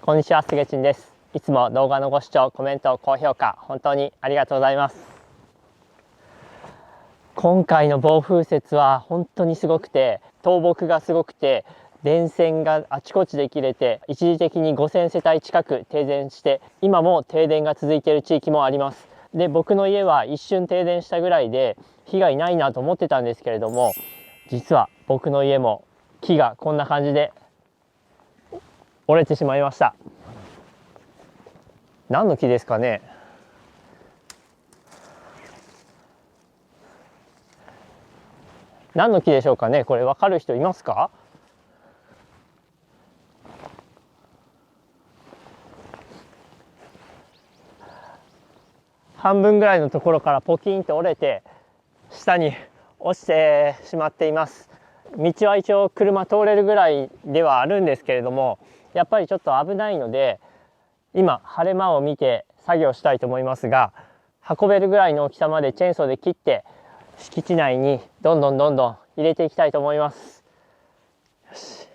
こんにちは、すげちんです。いつも動画のご視聴、コメント、高評価、本当にありがとうございます。今回の暴風雪は本当にすごくて、倒木がすごくて、電線があちこちで切れて、一時的に5000世帯近く停電して、今も停電が続いている地域もあります。で、僕の家は一瞬停電したぐらいで、被害ないなと思ってたんですけれども、実は僕の家も木がこんな感じで折れてしまいました。何の木ですかね。何の木でしょうかね。これ分かる人いますか？半分ぐらいのところからポキンと折れて下に落ちてしまっています。道は一応車通れるぐらいではあるんですけれども、やっぱりちょっと危ないので今晴れ間を見て作業したいと思いますが、運べるぐらいの大きさまでチェーンソーで切って敷地内にどんどん入れていきたいと思います。よし。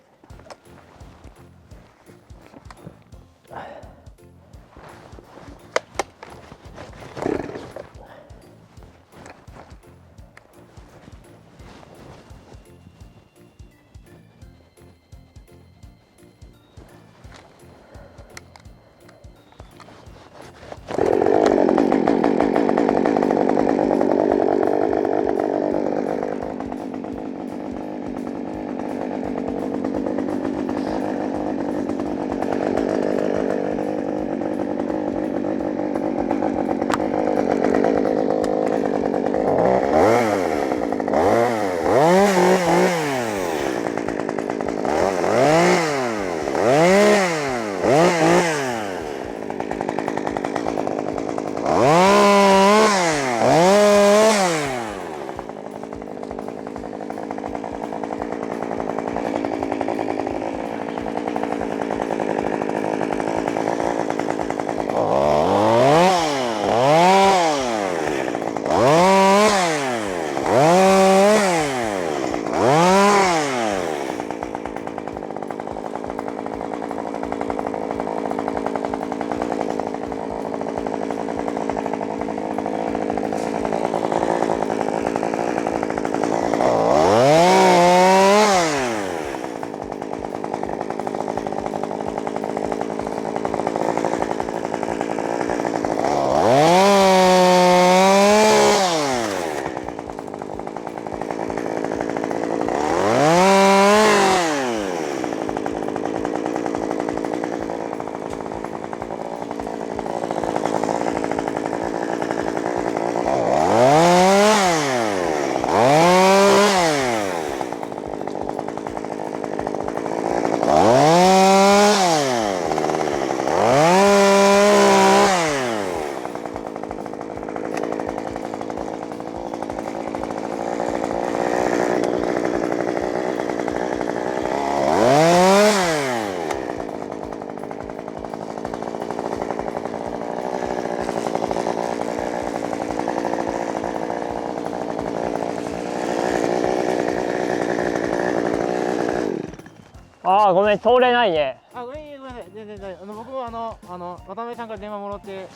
ああ、ごめん、通れないね。ごめんなさい、全然大丈夫。僕も渡辺さんから電話もらって、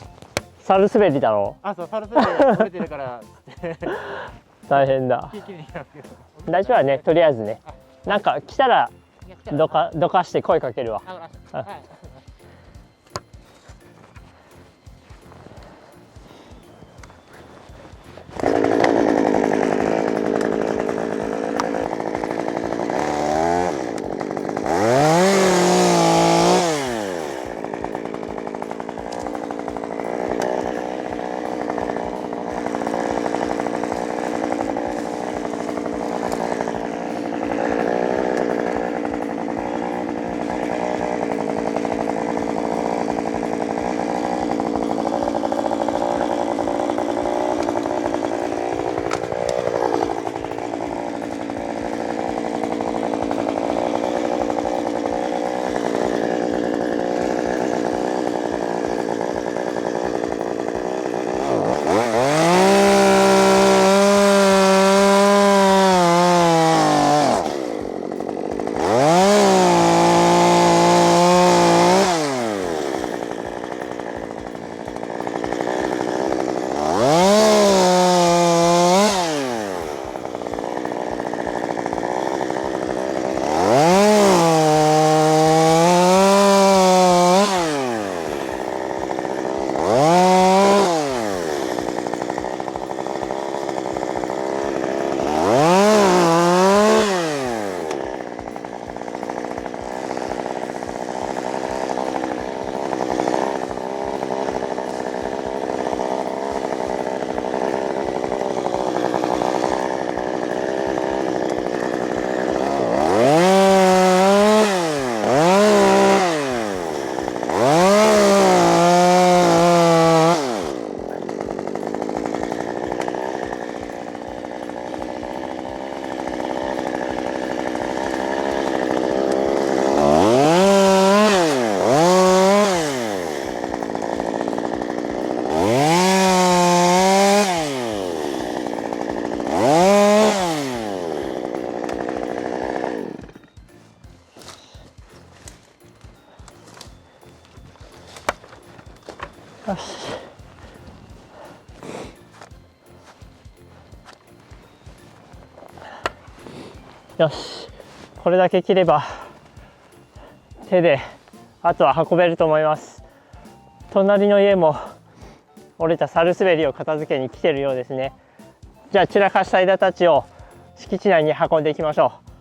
猿滑りだろ。そう、サルスベで折れてるからって大変だ。大丈夫だね、とりあえずね。なんか来たらどかして声かけるわ。はい。よし。よし、これだけ切れば手であとは運べると思います。隣の家も折れたサルスベリを片付けに来てるようですね。じゃあ散らかした枝たちを敷地内に運んでいきましょう。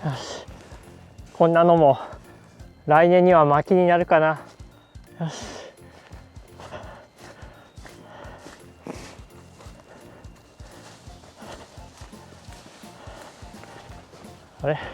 よし、こんなのも来年には薪になるかな。よし、あれ、よし。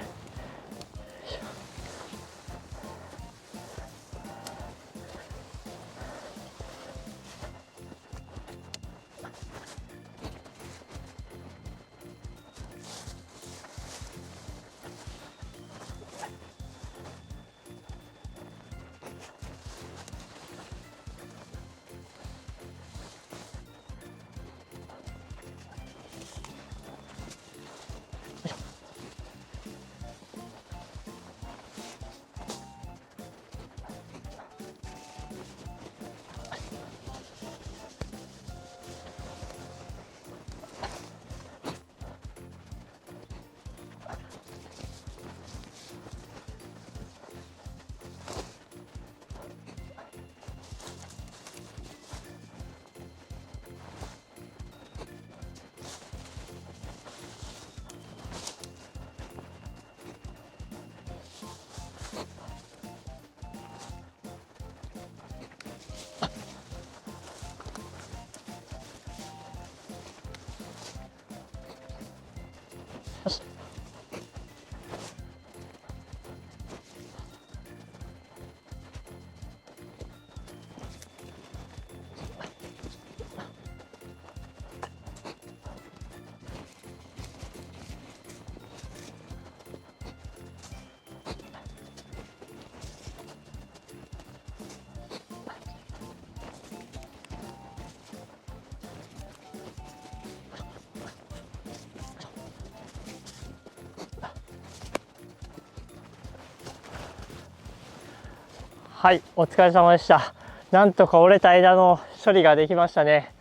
はい、お疲れ様でした。なんとか折れた枝の処理ができましたね。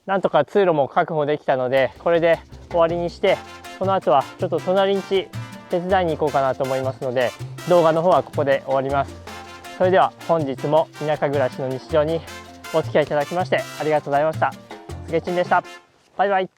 なんとか通路も確保できたので、これで終わりにして、この後はちょっと隣ん家手伝いに行こうかなと思いますので、動画の方はここで終わります。それでは本日も田舎暮らしの日常にお付き合いいただきましてありがとうございました。すげちんでした。バイバイ。